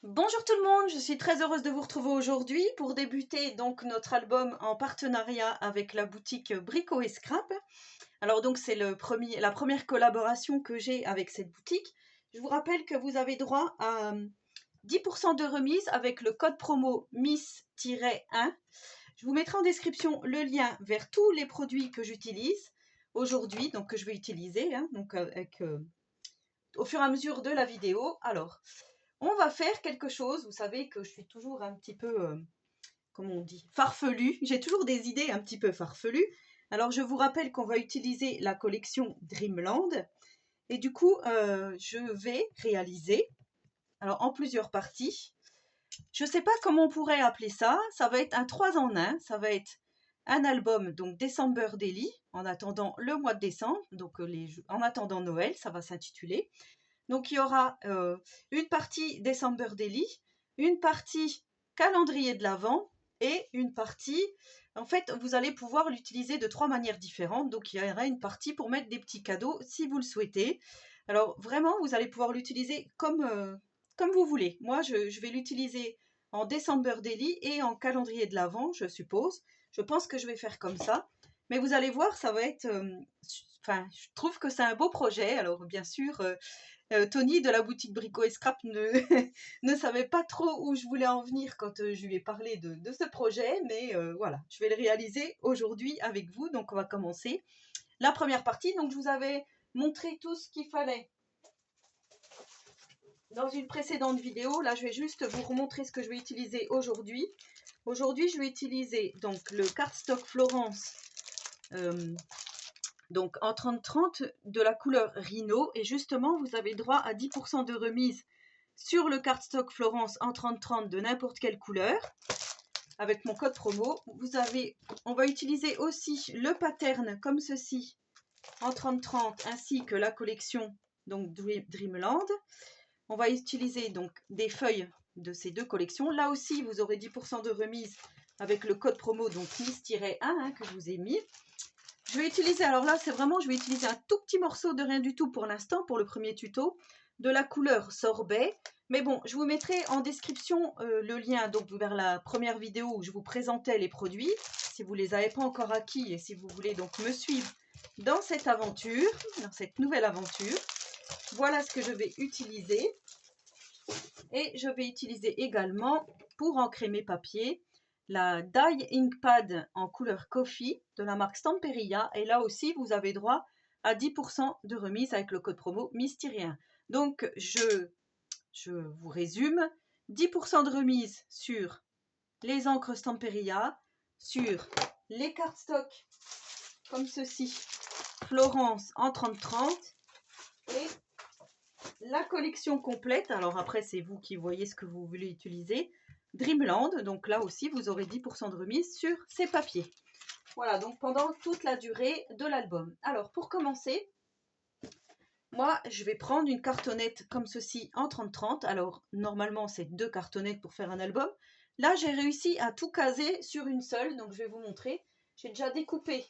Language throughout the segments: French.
Bonjour tout le monde, je suis très heureuse de vous retrouver aujourd'hui pour débuter donc notre album en partenariat avec la boutique Brico et Scrap. Alors donc c'est la première collaboration que j'ai avec cette boutique. Je vous rappelle que vous avez droit à 10% de remise avec le code promo Miss-1. Je vous mettrai en description le lien vers tous les produits que j'utilise aujourd'hui, donc que je vais utiliser, au fur et à mesure de la vidéo. Alors, on va faire quelque chose, vous savez que je suis toujours un petit peu, comment on dit, farfelue. J'ai toujours des idées un petit peu farfelues. Alors je vous rappelle qu'on va utiliser la collection Dreamland. Et du coup, je vais réaliser, alors en plusieurs parties. Je ne sais pas comment on pourrait appeler ça. Ça va être un 3 en 1. Ça va être un album, donc December Daily, en attendant le mois de décembre, donc en attendant Noël, ça va s'intituler. Donc il y aura une partie December Daily, une partie calendrier de l'Avent et une partie, en fait, vous allez pouvoir l'utiliser de 3 manières différentes. Donc il y aura une partie pour mettre des petits cadeaux si vous le souhaitez. Alors vraiment, vous allez pouvoir l'utiliser comme vous voulez. Moi, je vais l'utiliser en December Daily et en calendrier de l'Avent, je suppose. Je pense que je vais faire comme ça. Mais vous allez voir, ça va être... Enfin, je trouve que c'est un beau projet. Alors bien sûr... Tony de la boutique Brico et Scrap ne, ne savait pas trop où je voulais en venir quand je lui ai parlé de ce projet, mais voilà, je vais le réaliser aujourd'hui avec vous. Donc on va commencer la première partie. Donc je vous avais montré tout ce qu'il fallait dans une précédente vidéo. Là je vais juste vous remontrer ce que je vais utiliser aujourd'hui. Aujourd'hui je vais utiliser donc le cardstock Florence donc en 30-30 de la couleur Rhino, et justement vous avez droit à 10% de remise sur le cardstock Florence en 30-30 de n'importe quelle couleur avec mon code promo. On va utiliser aussi le pattern comme ceci en 30-30 ainsi que la collection donc Dreamland. On va utiliser donc des feuilles de ces deux collections. Là aussi vous aurez 10% de remise avec le code promo donc Miss-1 que je vous ai mis. Je vais utiliser, alors là c'est vraiment, je vais utiliser un tout petit morceau de rien du tout pour l'instant, pour le premier tuto, de la couleur sorbet. Mais bon, je vous mettrai en description le lien donc vers la première vidéo où je vous présentais les produits, si vous ne les avez pas encore acquis et si vous voulez donc me suivre dans cette aventure, dans cette nouvelle aventure. Voilà ce que je vais utiliser. Et je vais utiliser également, pour ancrer mes papiers, la Die Ink Pad en couleur Coffee de la marque Stamperia. Et là aussi, vous avez droit à 10% de remise avec le code promo Mystirien. Donc, je vous résume. 10% de remise sur les encres Stamperia, sur les cardstocks comme ceci, Florence en 30-30 et la collection complète. Alors après, c'est vous qui voyez ce que vous voulez utiliser. Dreamland, donc là aussi, vous aurez 10% de remise sur ces papiers. Voilà, donc pendant toute la durée de l'album. Alors, pour commencer, moi, je vais prendre une cartonnette comme ceci en 30-30. Alors, normalement, c'est 2 cartonnettes pour faire un album. Là, j'ai réussi à tout caser sur une seule, donc je vais vous montrer. J'ai déjà découpé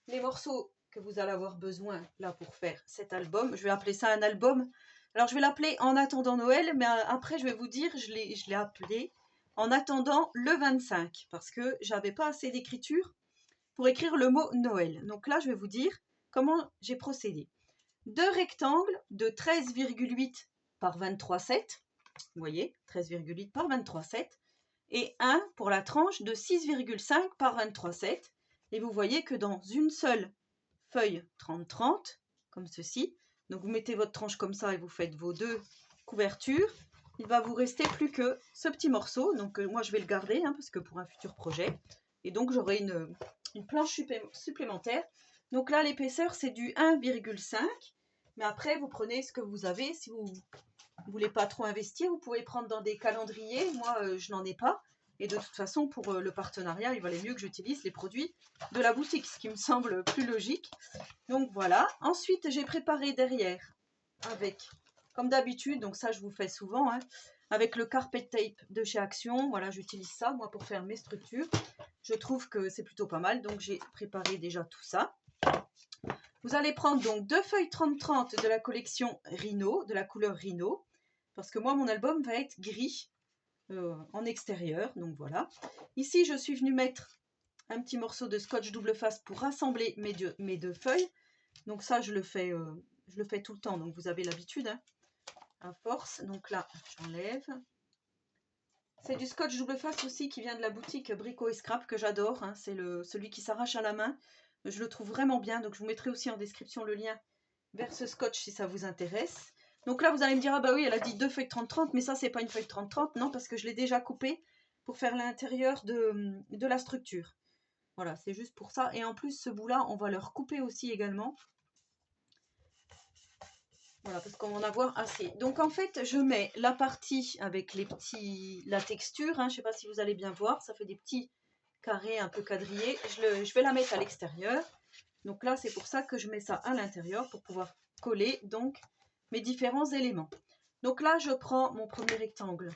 les morceaux que vous allez avoir besoin là pour faire cet album. Je vais appeler ça un album. Alors, je vais l'appeler En attendant Noël, mais après, je vais vous dire, je l'ai appelé En attendant le 25, parce que j'avais pas assez d'écriture pour écrire le mot Noël. Donc là, je vais vous dire comment j'ai procédé. 2 rectangles de 13,8 par 23,7. Vous voyez, 13,8 par 23,7. Et un pour la tranche de 6,5 par 23,7. Et vous voyez que dans une seule feuille 30-30, comme ceci, donc vous mettez votre tranche comme ça et vous faites vos 2 couvertures, il va vous rester plus que ce petit morceau. Donc moi je vais le garder parce que pour un futur projet. Et donc j'aurai une planche supplémentaire. Donc là l'épaisseur c'est du 1,5. Mais après vous prenez ce que vous avez. Si vous ne voulez pas trop investir, vous pouvez prendre dans des calendriers. Moi je n'en ai pas. Et de toute façon, pour le partenariat, il valait mieux que j'utilise les produits de la boutique, ce qui me semble plus logique. Donc voilà. Ensuite, j'ai préparé derrière avec, comme d'habitude, donc ça je vous fais souvent, avec le carpet tape de chez Action. Voilà, j'utilise ça moi pour faire mes structures. Je trouve que c'est plutôt pas mal, donc j'ai préparé déjà tout ça. Vous allez prendre donc 2 feuilles 30-30 de la collection Rhino, de la couleur Rhino, parce que moi mon album va être gris. en extérieur. Donc voilà. Ici, je suis venue mettre un petit morceau de scotch double face pour rassembler mes deux feuilles. Donc ça, je le fais tout le temps. Donc vous avez l'habitude, hein, à force. Donc là, j'enlève. C'est du scotch double face aussi qui vient de la boutique Brico et Scrap que j'adore. Hein. C'est celui qui s'arrache à la main. Je le trouve vraiment bien. Donc je vous mettrai aussi en description le lien vers ce scotch si ça vous intéresse. Donc là, vous allez me dire, ah bah oui, elle a dit 2 feuilles de 30-30, mais ça, c'est pas une feuille de 30-30. Non, parce que je l'ai déjà coupée pour faire l'intérieur de la structure. Voilà, c'est juste pour ça. Et en plus, ce bout-là, on va le recouper aussi également. Voilà, parce qu'on va en avoir assez. Donc en fait, je mets la partie avec la texture. Hein, je ne sais pas si vous allez bien voir. Ça fait des petits carrés un peu quadrillés. Je vais la mettre à l'extérieur. Donc là, c'est pour ça que je mets ça à l'intérieur pour pouvoir coller donc mes différents éléments. Donc là, je prends mon premier rectangle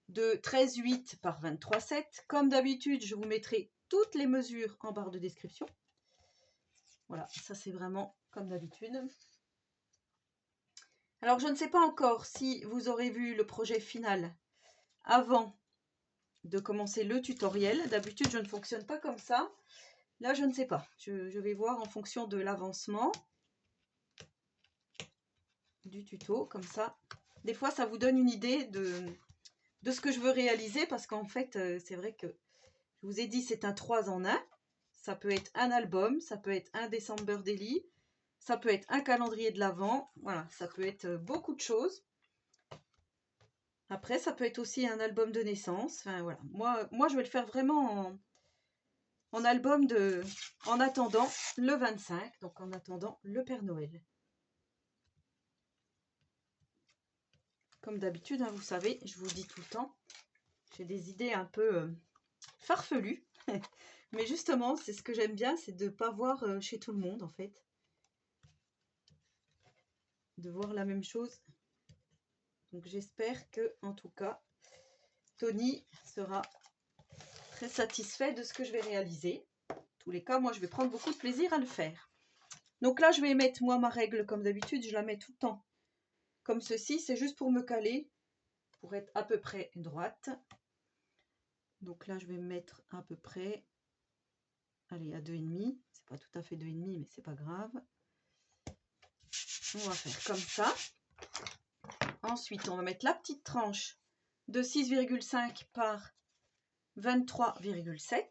de 13,8 par 23,7. Comme d'habitude, je vous mettrai toutes les mesures en barre de description. Voilà, ça c'est vraiment comme d'habitude. Alors, je ne sais pas encore si vous aurez vu le projet final avant de commencer le tutoriel. D'habitude, je ne fonctionne pas comme ça. Là, je ne sais pas. Je vais voir en fonction de l'avancement du tuto, comme ça. Des fois, ça vous donne une idée de ce que je veux réaliser, parce qu'en fait, c'est vrai que je vous ai dit, c'est un 3 en 1. Ça peut être un album, ça peut être un December Daily, ça peut être un calendrier de l'Avent. Voilà, ça peut être beaucoup de choses. Après, ça peut être aussi un album de naissance. Enfin, voilà. Moi, je vais le faire vraiment en album en attendant le 25, donc en attendant le Père Noël. Comme d'habitude, hein, vous savez, je vous dis tout le temps, j'ai des idées un peu farfelues. Mais justement, c'est ce que j'aime bien, c'est de ne pas voir chez tout le monde, en fait. De voir la même chose. Donc j'espère que, en tout cas, Tony sera très satisfait de ce que je vais réaliser. En tous les cas, moi, je vais prendre beaucoup de plaisir à le faire. Donc là, je vais mettre, moi, ma règle, comme d'habitude, je la mets tout le temps. Comme ceci, c'est juste pour me caler, pour être à peu près droite. Donc là, je vais mettre à peu près, allez, à 2,5. C'est pas tout à fait 2,5, mais c'est pas grave. On va faire comme ça. Ensuite, on va mettre la petite tranche de 6,5 par 23,7.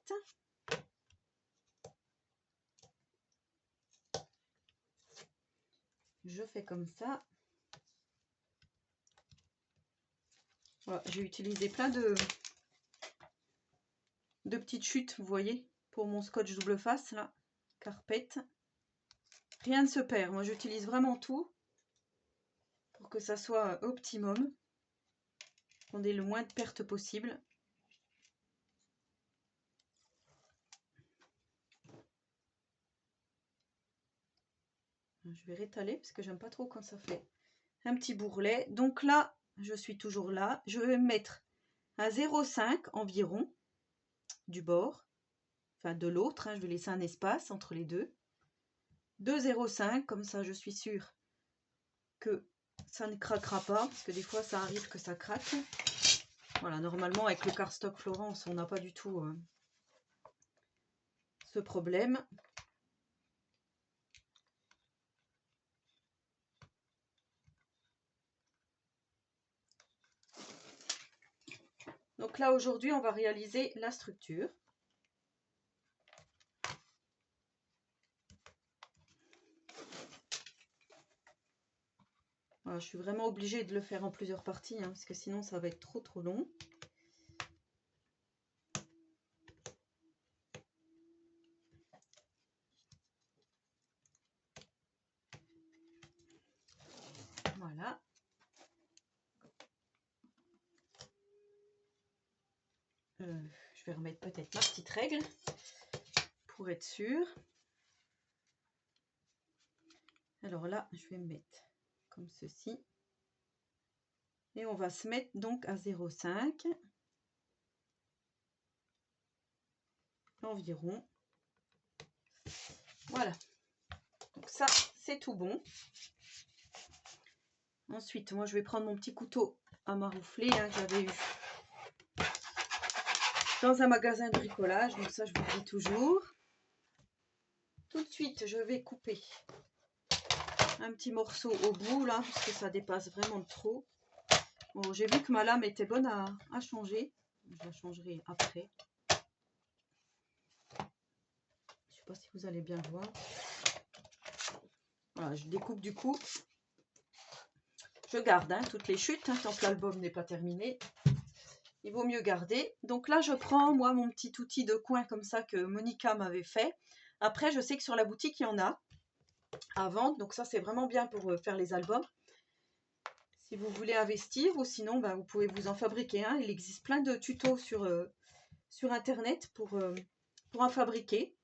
Je fais comme ça. Voilà, j'ai utilisé plein de petites chutes, vous voyez, pour mon scotch double face, là, carpette. Rien ne se perd. Moi, j'utilise vraiment tout pour que ça soit optimum. Qu'on ait le moins de pertes possible. Je vais rétaler parce que j'aime pas trop quand ça fait un petit bourrelet. Donc là, je suis toujours là. Je vais me mettre à 0,5 environ du bord, enfin de l'autre. Hein, je vais laisser un espace entre les deux. De 0,5, comme ça je suis sûre que ça ne craquera pas, parce que des fois ça arrive que ça craque. Voilà, normalement avec le cardstock Florence, on n'a pas du tout ce problème. Donc là aujourd'hui on va réaliser la structure. Voilà, je suis vraiment obligée de le faire en plusieurs parties, hein, parce que sinon ça va être trop long. Voilà. Je vais remettre peut-être ma petite règle pour être sûre. Alors là, je vais me mettre comme ceci. Et on va se mettre donc à 0,5 environ. Voilà. Donc ça, c'est tout bon. Ensuite, moi, je vais prendre mon petit couteau à maroufler hein, que j'avais eu dans un magasin de bricolage. Donc ça, je vous le dis toujours. Tout de suite, je vais couper un petit morceau au bout là, parce que ça dépasse vraiment trop. Bon, j'ai vu que ma lame était bonne à changer. Je la changerai après. Je sais pas si vous allez bien voir. Voilà, je découpe du coup. Je garde hein, toutes les chutes, hein, tant que l'album n'est pas terminé. Il vaut mieux garder. Donc là, je prends moi mon petit outil de coin comme ça que Monica m'avait fait. Après, je sais que sur la boutique, il y en a à vendre. Donc ça, c'est vraiment bien pour faire les albums. Si vous voulez investir ou sinon, ben, vous pouvez vous en fabriquer un. Il existe plein de tutos sur Internet pour en fabriquer.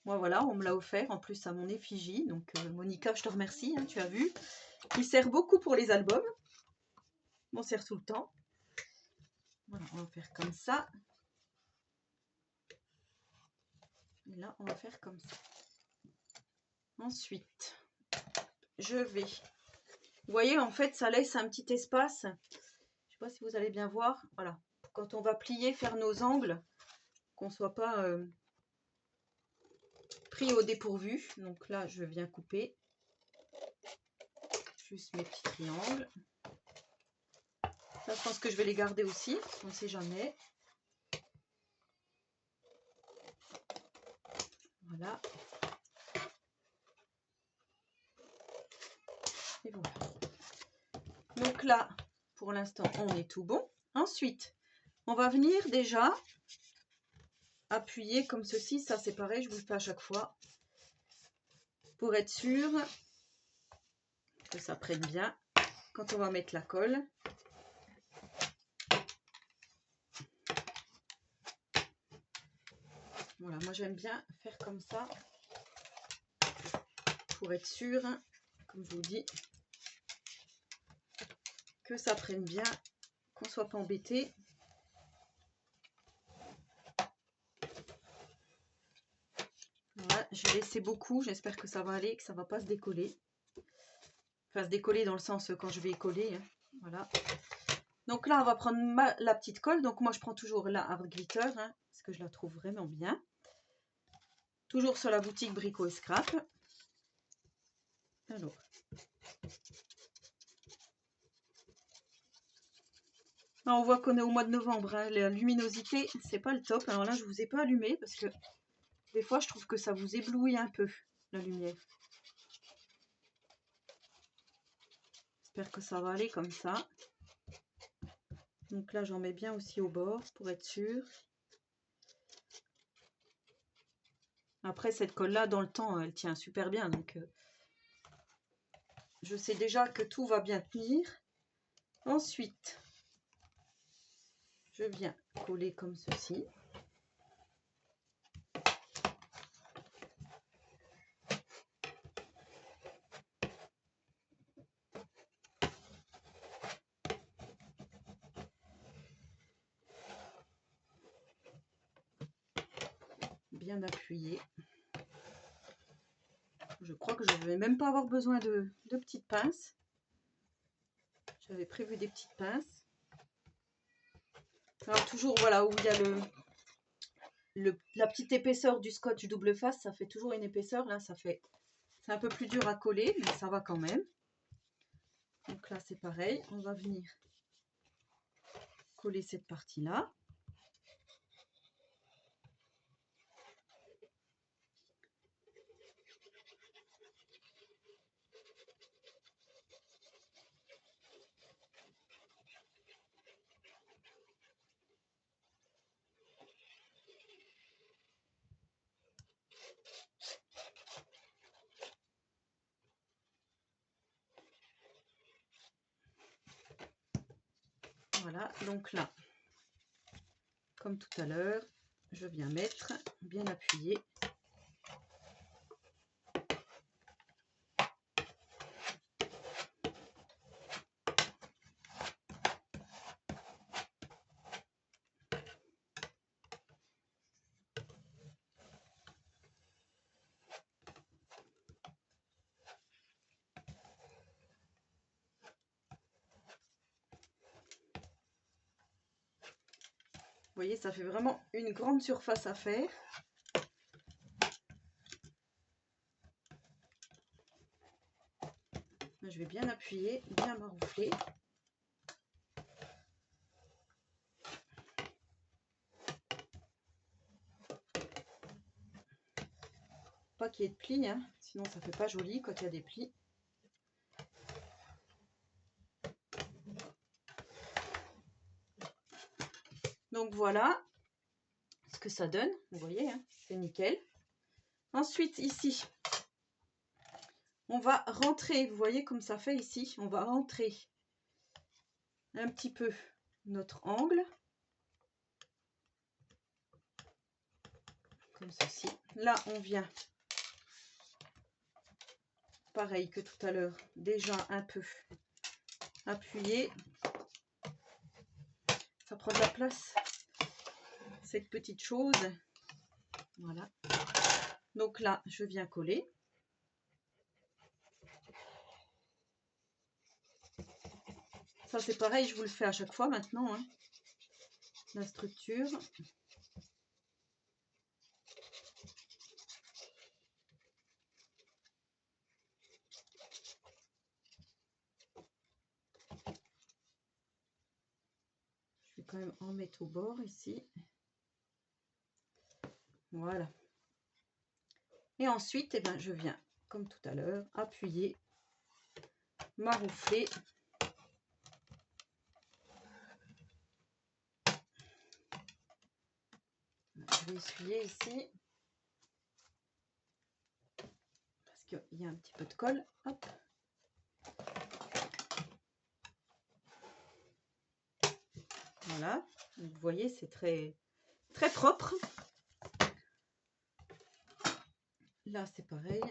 Moi, voilà, on me l'a offert en plus à mon effigie. Donc, Monica, je te remercie, hein, tu as vu. Il sert beaucoup pour les albums. On sert tout le temps. Voilà, on va faire comme ça. Et là, on va faire comme ça. Ensuite, je vais... Vous voyez, en fait, ça laisse un petit espace. Je ne sais pas si vous allez bien voir. Voilà. Quand on va plier, faire nos angles, qu'on ne soit pas pris au dépourvu. Donc là, je viens couper. Juste mes petits triangles. Ça, je pense que je vais les garder aussi. On ne sait jamais. Voilà. Et voilà. Donc là, pour l'instant, on est tout bon. Ensuite, on va venir déjà appuyer comme ceci. Ça, c'est pareil, je vous le fais à chaque fois. Pour être sûr que ça prenne bien quand on va mettre la colle. Voilà, moi j'aime bien faire comme ça pour être sûr, comme je vous dis, que ça prenne bien, qu'on ne soit pas embêté. Voilà, je vais laisser beaucoup, j'espère que ça va aller, que ça ne va pas se décoller. Enfin, se décoller dans le sens quand je vais coller. Hein. Voilà. Donc là, on va prendre la petite colle. Donc moi, je prends toujours la Art Glitter, hein, parce que je la trouve vraiment bien. Toujours sur la boutique Brico et Scrap. Alors. Là, on voit qu'on est au mois de novembre. Hein. La luminosité, c'est pas le top. Alors là, je vous ai pas allumé parce que des fois, je trouve que ça vous éblouit un peu, la lumière. J'espère que ça va aller comme ça. Donc là, j'en mets bien aussi au bord pour être sûr. Après, cette colle-là, dans le temps, elle tient super bien. Donc, je sais déjà que tout va bien tenir. Ensuite, je viens coller comme ceci. Bien appuyé. Je crois que je ne vais même pas avoir besoin de petites pinces. J'avais prévu des petites pinces. Alors toujours, voilà, où il y a la petite épaisseur du scotch double face, ça fait toujours une épaisseur. Là, c'est un peu plus dur à coller, mais ça va quand même. Donc là, c'est pareil. On va venir coller cette partie-là. Voilà, donc là, comme tout à l'heure, je viens mettre bien appuyé. voyez, ça fait vraiment une grande surface à faire. Je vais bien appuyer, bien maroufler. Pas qu'il y ait de plis, hein, sinon ça fait pas joli quand il y a des plis. Donc voilà ce que ça donne, vous voyez, hein, c'est nickel. Ensuite ici, on va rentrer, vous voyez comme ça fait ici, on va rentrer un petit peu notre angle. Comme ceci. Là, on vient, pareil que tout à l'heure, déjà un peu appuyer. Ça prend de la place, cette petite chose. Voilà. Donc là, je viens coller. Ça, c'est pareil, je vous le fais à chaque fois maintenant, hein, la structure. Je vais quand même en mettre au bord ici. Voilà. Et ensuite, eh ben, je viens, comme tout à l'heure, appuyer, maroufler. Je vais essuyer ici. Parce qu'il y a un petit peu de colle. Hop. Voilà. Vous voyez, c'est très, très propre. Là, c'est pareil.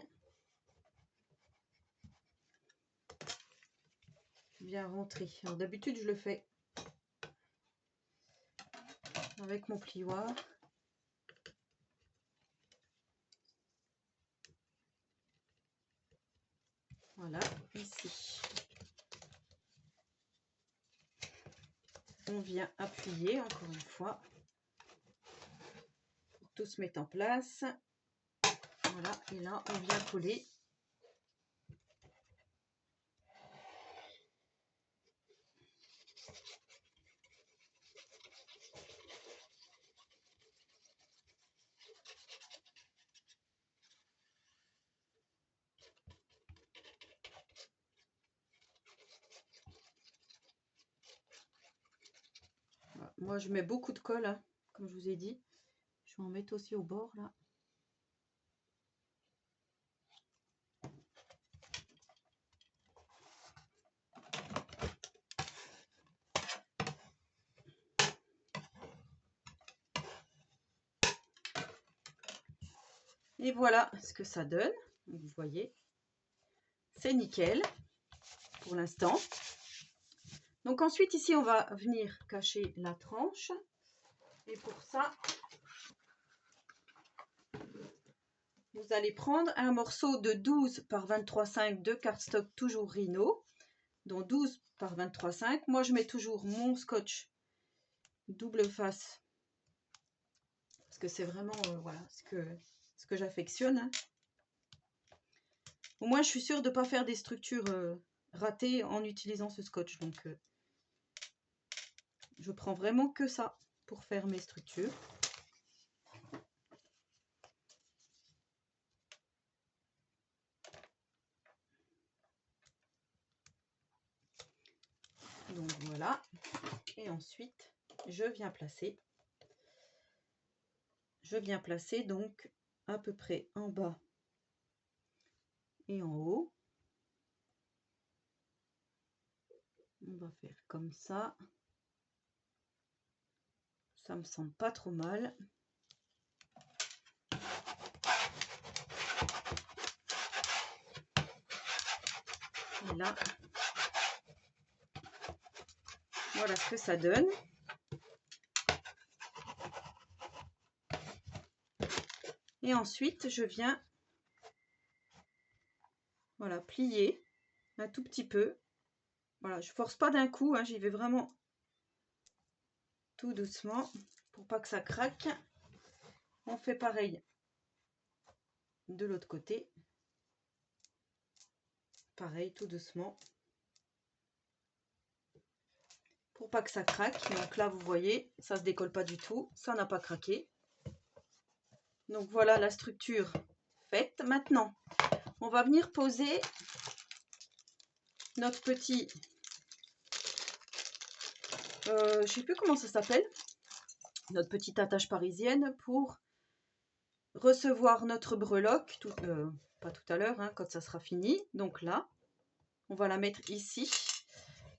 Bien rentrer. Alors d'habitude, je le fais avec mon plioir. Voilà, ici. On vient appuyer encore une fois. Pour que tout se mette en place. Voilà, et là, on vient coller. Voilà. Moi, je mets beaucoup de colle, hein, comme je vous ai dit. Je vais en mettre aussi au bord, là. Et voilà ce que ça donne. Donc, vous voyez, c'est nickel pour l'instant. Donc ensuite, ici, on va venir cacher la tranche. Et pour ça, vous allez prendre un morceau de 12 par 23,5 de cardstock toujours Rhino. Donc 12 par 23,5. Moi, je mets toujours mon scotch double face. Parce que c'est vraiment voilà, ce que j'affectionne. Hein. Au moins, je suis sûre de ne pas faire des structures ratées en utilisant ce scotch. Donc, je prends vraiment que ça pour faire mes structures. Donc, voilà. Et ensuite, je viens placer. Je viens placer donc à peu près en bas et en haut. On va faire comme ça. Ça me semble pas trop mal. Et là, voilà ce que ça donne. Et ensuite, je viens voilà, plier un tout petit peu. Voilà, je force pas d'un coup, hein, j'y vais vraiment tout doucement. pour pas que ça craque. On fait pareil de l'autre côté. Pareil, tout doucement. Pour pas que ça craque. Donc là, vous voyez, ça se décolle pas du tout. Ça n'a pas craqué. Donc voilà la structure faite. Maintenant, on va venir poser notre petit... je sais plus comment ça s'appelle. Notre petite attache parisienne pour recevoir notre breloque. Pas tout à l'heure, hein, quand ça sera fini. Donc là, on va la mettre ici.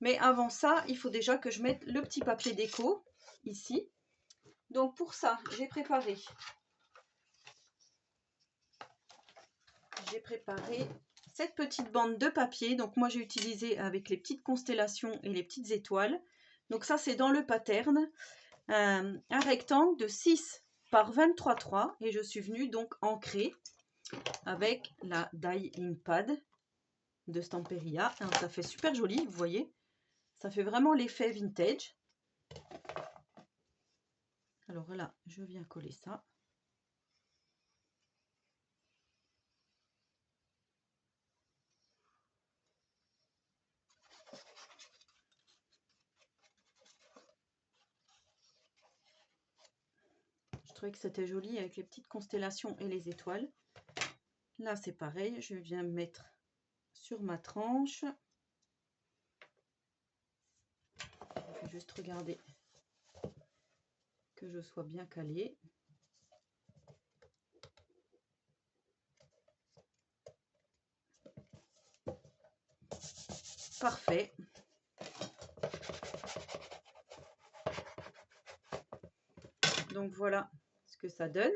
Mais avant ça, il faut déjà que je mette le petit papier déco ici. Donc pour ça, j'ai préparé cette petite bande de papier. Donc moi j'ai utilisé avec les petites constellations et les petites étoiles. Donc ça c'est dans le pattern. Un rectangle de 6 par 23,3 et je suis venue donc ancrer avec la die Inkpad de Stamperia. Alors, ça fait super joli, vous voyez. Ça fait vraiment l'effet vintage. Alors là, je viens coller ça. Je trouvais que c'était joli avec les petites constellations et les étoiles. Là, c'est pareil. Je viens me mettre sur ma tranche. Je vais juste regarder que je sois bien calée. Parfait. Donc voilà ce que ça donne.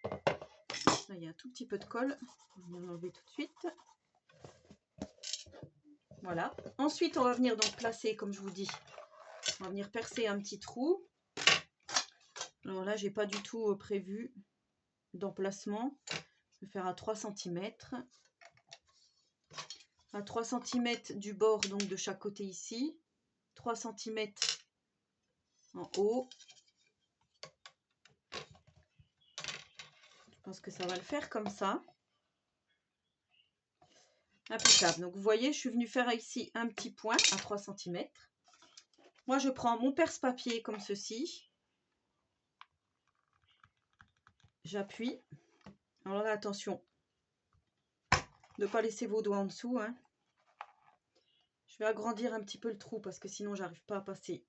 Là, il y a un tout petit peu de colle. On va l'enlever tout de suite. Voilà. Ensuite, on va venir donc placer, comme je vous dis, on va venir percer un petit trou. Alors là, j'ai pas du tout prévu d'emplacement. Je vais faire à 3 cm. À 3 cm du bord, donc de chaque côté ici. 3 cm en haut. Je pense que ça va le faire comme ça. Impeccable. Donc vous voyez, je suis venue faire ici un petit point à 3 cm. Moi, je prends mon perce-papier comme ceci. J'appuie. Alors là, attention. Ne pas laisser vos doigts en dessous. Hein. Je vais agrandir un petit peu le trou parce que sinon, j'arrive pas à passer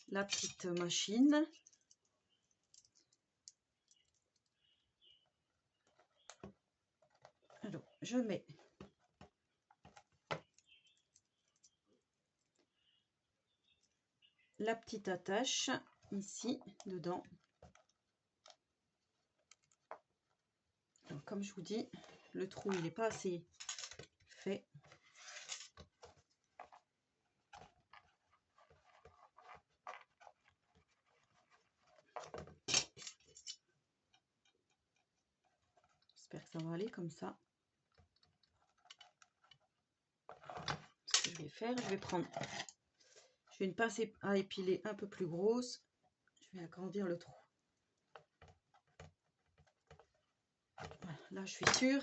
la petite machine. Alors, je mets la petite attache ici, dedans. Alors, comme je vous dis, le trou, il n'est pas assez fait. J'espère que ça va aller comme ça. Ce que je vais faire, je vais prendre... J'ai une pince à épiler un peu plus grosse. Je vais agrandir le trou. Voilà, là, je suis sûre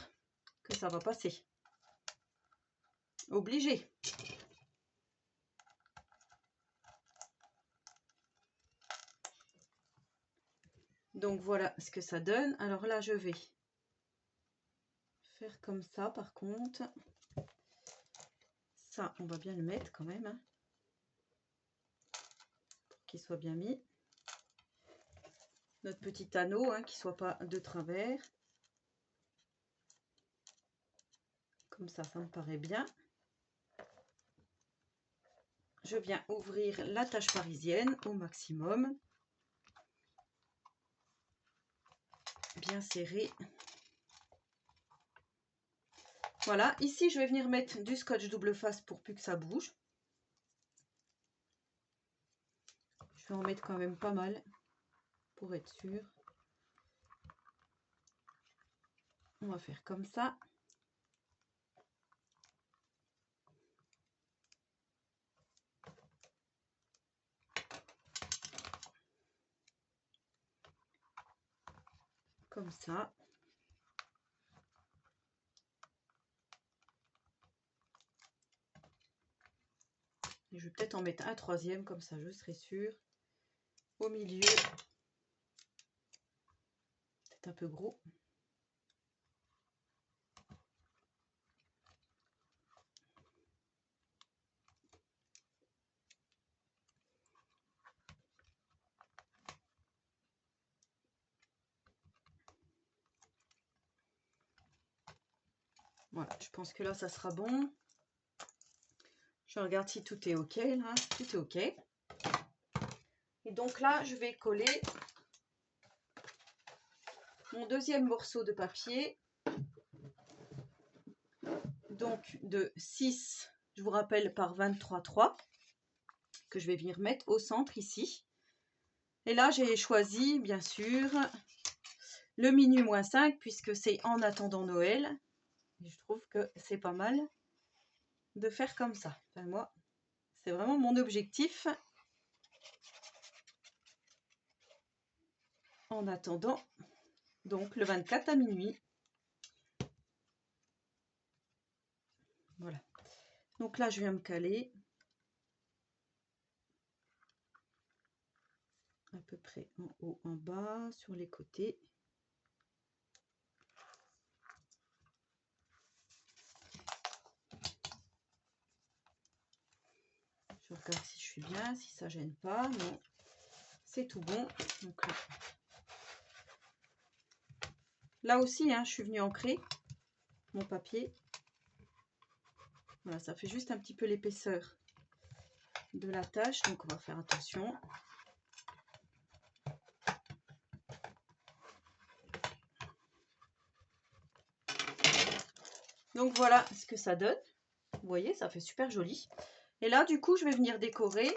que ça va passer. Obligé. Donc voilà ce que ça donne. Alors là, je vais faire comme ça par contre. Ça, on va bien le mettre quand même. Hein, pour qu'il soit bien mis. Notre petit anneau, hein, qui ne soit pas de travers. Comme ça me paraît bien. Je viens ouvrir l'attache parisienne au maximum. Bien serré. Voilà, ici je vais venir mettre du scotch double face pour plus que ça bouge. Je vais en mettre quand même pas mal pour être sûr. On va faire comme ça. comme ça. Et je vais peut-être en mettre un troisième, comme ça je serai sûre. Au milieu, c'est un peu gros. Voilà, je pense que là, ça sera bon. Je regarde si tout est OK, là. Tout est OK. Et donc là, je vais coller mon deuxième morceau de papier. Donc de 6, je vous rappelle, par 23,3, que je vais venir mettre au centre ici. Et là, j'ai choisi, bien sûr, le minuit -5, puisque c'est en attendant Noël. Et je trouve que c'est pas mal de faire comme ça. Enfin, moi, c'est vraiment mon objectif. En attendant, donc le 24 à minuit. Voilà. Donc là, je viens me caler à peu près en haut, en bas, sur les côtés. Je regarde si je suis bien, si ça gêne pas. Non, c'est tout bon. Donc là aussi, hein, je suis venue ancrer mon papier. Voilà, ça fait juste un petit peu l'épaisseur de la tâche, donc on va faire attention. Donc voilà ce que ça donne. Vous voyez, ça fait super joli. Et là, du coup, je vais venir décorer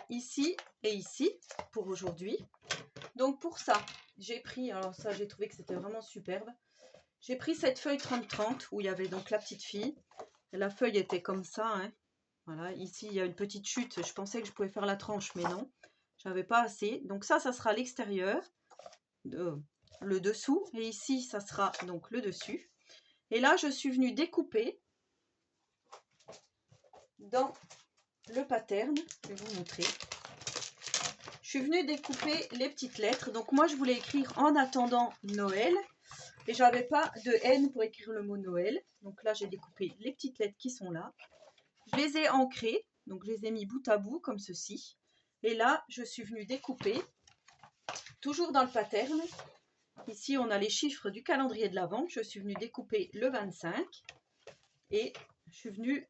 ici et ici pour aujourd'hui. Donc pour ça, j'ai pris, alors ça, j'ai trouvé que c'était vraiment superbe. J'ai pris cette feuille 30-30 où il y avait donc la petite fille. Et la feuille était comme ça, hein. Voilà, ici, il y a une petite chute. Je pensais que je pouvais faire la tranche, mais non. J'avais pas assez. Donc ça sera l'extérieur, le dessous. Et ici, ça sera donc le dessus. Et là, je suis venue découper dans le pattern. Je vais vous montrer. Je suis venue découper les petites lettres. Donc moi, je voulais écrire en attendant Noël. Et j'avais pas de N pour écrire le mot Noël. Donc là, j'ai découpé les petites lettres qui sont là. Je les ai ancrées. Donc je les ai mis bout à bout comme ceci. Et là, je suis venue découper, toujours dans le pattern. Ici, on a les chiffres du calendrier de l'Avent. Je suis venue découper le 25. Et je suis venue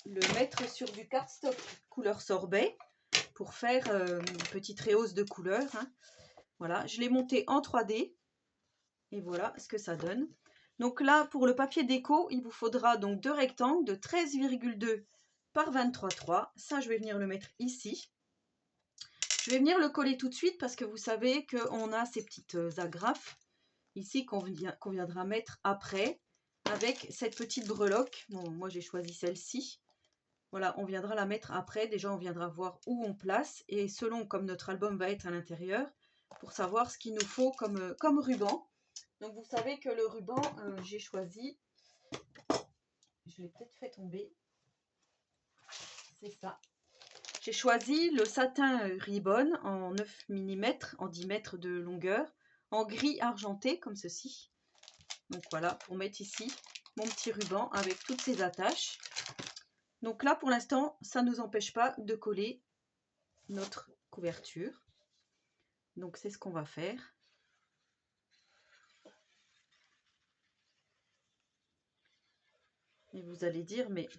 le mettre sur du cardstock couleur sorbet pour faire une petite rehausse de couleur. Hein. Voilà, je l'ai monté en 3D. Et voilà ce que ça donne. Donc là, pour le papier déco, il vous faudra donc 2 rectangles de 13,2 par 23,3. Ça, je vais venir le mettre ici. Je vais venir le coller tout de suite parce que vous savez qu'on a ces petites agrafes ici qu'on viendra mettre après avec cette petite breloque. Bon, moi, j'ai choisi celle-ci. Voilà, on viendra la mettre après. Déjà, on viendra voir où on place et selon comme notre album va être à l'intérieur pour savoir ce qu'il nous faut comme ruban. Donc, vous savez que le ruban, j'ai choisi, je l'ai peut-être fait tomber, c'est ça. J'ai choisi le satin ribbon en 9 mm, en 10 mètres de longueur, en gris argenté, comme ceci. Donc voilà, pour mettre ici mon petit ruban avec toutes ses attaches. Donc là, pour l'instant, ça ne nous empêche pas de coller notre couverture. Donc c'est ce qu'on va faire. Et vous allez dire, mais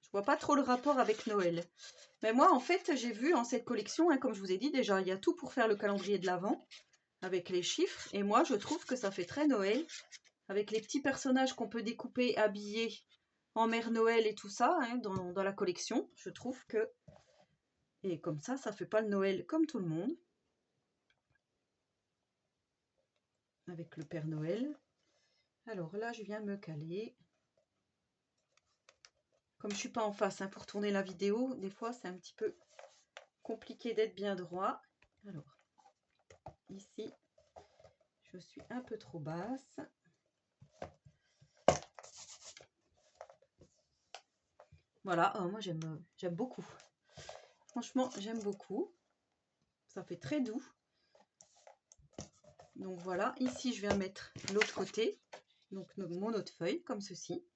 je vois pas trop le rapport avec Noël. Mais moi, en fait, j'ai vu en cette collection, hein, comme je vous ai dit déjà, il y a tout pour faire le calendrier de l'Avent, avec les chiffres. Et moi, je trouve que ça fait très Noël, avec les petits personnages qu'on peut découper, habiller en Mère Noël et tout ça, hein, dans la collection. Je trouve que... Et comme ça fait pas le Noël comme tout le monde. Avec le Père Noël. Alors là, je viens me caler. Comme je ne suis pas en face hein, pour tourner la vidéo, des fois c'est un petit peu compliqué d'être bien droit. Alors, ici, je Je suis un peu trop basse. Voilà, oh, moi j'aime beaucoup. Franchement, j'aime beaucoup. Ça fait très doux. Donc voilà, ici je viens mettre l'autre côté. Donc mon autre feuille, comme ceci.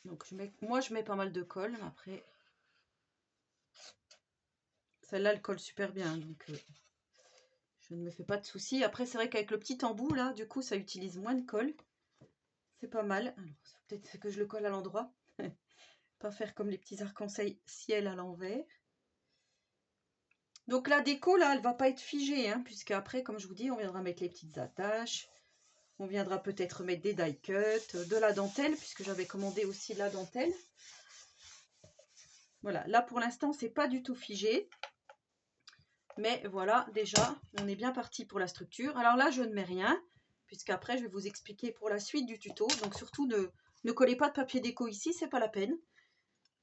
Donc moi je mets pas mal de colle, mais après celle-là elle colle super bien, donc je ne me fais pas de soucis. Après c'est vrai qu'avec le petit embout là, du coup ça utilise moins de colle. C'est pas mal. Alors peut-être que je le colle à l'endroit. Pas faire comme les petits arcs-en-ciel à l'envers. Donc la déco là, elle va pas être figée, hein, puisque après, comme je vous dis, on viendra mettre les petites attaches. On viendra peut-être mettre des die cuts, de la dentelle, puisque j'avais commandé aussi de la dentelle. Voilà, là pour l'instant, c'est pas du tout figé. Mais voilà, déjà, on est bien parti pour la structure. Alors là, je ne mets rien, puisqu'après, je vais vous expliquer pour la suite du tuto. Donc surtout, ne collez pas de papier déco ici, c'est pas la peine.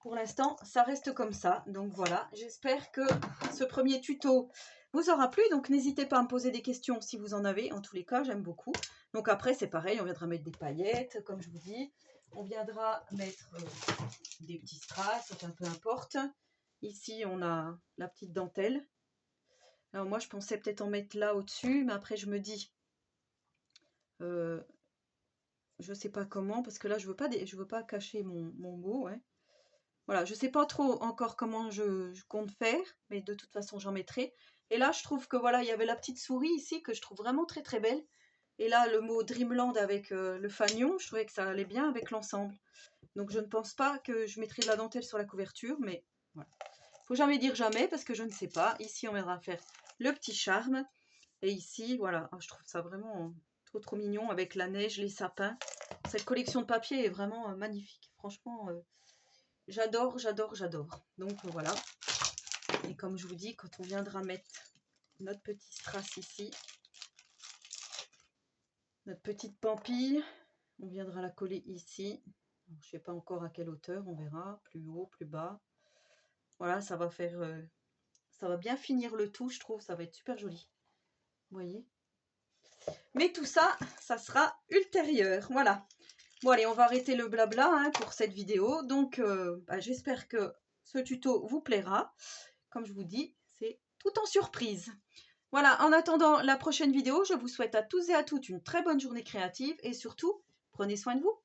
Pour l'instant, ça reste comme ça. Donc voilà, j'espère que ce premier tuto vous aura plu. Donc n'hésitez pas à me poser des questions si vous en avez. En tous les cas, j'aime beaucoup. Donc après, c'est pareil, on viendra mettre des paillettes, comme je vous dis. On viendra mettre des petits strass, enfin peu importe. Ici, on a la petite dentelle. Alors moi, je pensais peut-être en mettre là au-dessus, mais après, je me dis... je sais pas comment, parce que là, je veux pas cacher mon mot, ouais. Voilà, je ne sais pas trop encore comment je compte faire, mais de toute façon, j'en mettrai. Et là, je trouve que voilà, il y avait la petite souris ici que je trouve vraiment très très belle. Et là, le mot Dreamland avec le fanion, je trouvais que ça allait bien avec l'ensemble. Donc, je ne pense pas que je mettrai de la dentelle sur la couverture, mais voilà. Faut jamais dire jamais parce que je ne sais pas. Ici, on viendra faire le petit charme. Et ici, voilà, je trouve ça vraiment trop trop mignon avec la neige, les sapins. Cette collection de papier est vraiment magnifique. Franchement... j'adore, j'adore, j'adore. Donc voilà. Et comme je vous dis, quand on viendra mettre notre petit strass ici, notre petite pampille, on viendra la coller ici. Je ne sais pas encore à quelle hauteur, on verra. Plus haut, plus bas. Voilà, ça va faire... ça va bien finir le tout, je trouve. Ça va être super joli. Vous voyez? Mais tout ça, ça sera ultérieur. Voilà. Bon allez, on va arrêter le blabla hein, pour cette vidéo. Donc j'espère que ce tuto vous plaira. Comme je vous dis, c'est tout en surprise. Voilà, en attendant la prochaine vidéo, je vous souhaite à tous et à toutes une très bonne journée créative et surtout, prenez soin de vous.